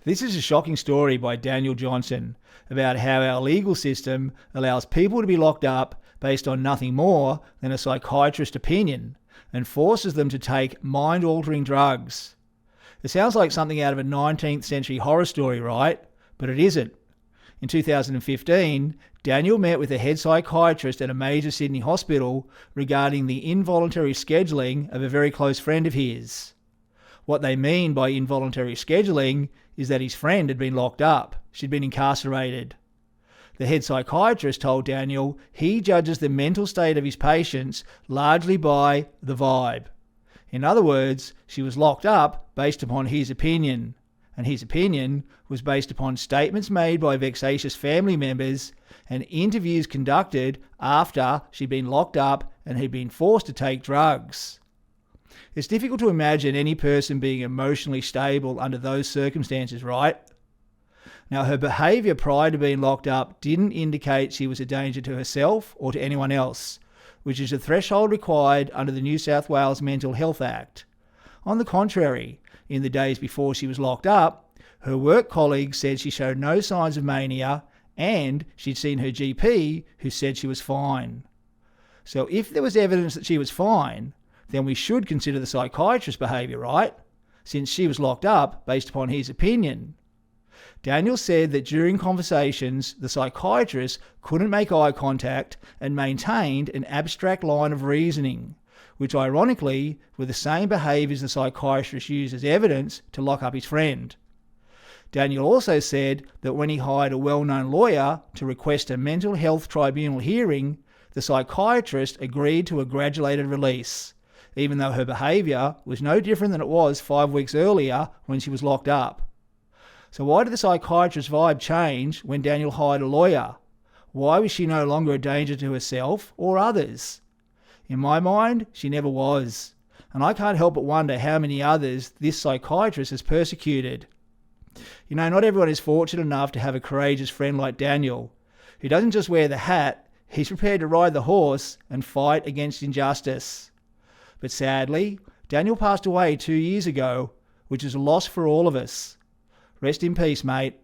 This is a shocking story by Daniel Johnson about how our legal system allows people to be locked up based on nothing more than a psychiatrist's opinion and forces them to take mind-altering drugs. It sounds like something out of a 19th century horror story, right? But it isn't. In 2015, Daniel met with a head psychiatrist at a major Sydney hospital regarding the involuntary scheduling of a very close friend of his. What they mean by involuntary scheduling is that his friend had been locked up. She'd been incarcerated. The head psychiatrist told Daniel he judges the mental state of his patients largely by the vibe. In other words, she was locked up based upon his opinion, and his opinion was based upon statements made by vexatious family members and interviews conducted after she'd been locked up and had been forced to take drugs. It's difficult to imagine any person being emotionally stable under those circumstances, right? Now, her behaviour prior to being locked up didn't indicate she was a danger to herself or to anyone else, which is the threshold required under the New South Wales Mental Health Act. On the contrary, in the days before she was locked up, her work colleagues said she showed no signs of mania and she'd seen her GP who said she was fine. So if there was evidence that she was fine, then we should consider the psychiatrist's behaviour, right? Since she was locked up based upon his opinion. Daniel said that during conversations, the psychiatrist couldn't make eye contact and maintained an abstract line of reasoning, which ironically were the same behaviours the psychiatrist used as evidence to lock up his friend. Daniel also said that when he hired a well-known lawyer to request a mental health tribunal hearing, the psychiatrist agreed to a graduated release, even though her behaviour was no different than it was 5 weeks earlier when she was locked up. So why did the psychiatrist's vibe change when Daniel hired a lawyer? Why was she no longer a danger to herself or others? In my mind, she never was. And I can't help but wonder how many others this psychiatrist has persecuted. You know, not everyone is fortunate enough to have a courageous friend like Daniel, who doesn't just wear the hat, he's prepared to ride the horse and fight against injustice. But sadly, Daniel passed away 2 years ago, which is a loss for all of us. Rest in peace, mate.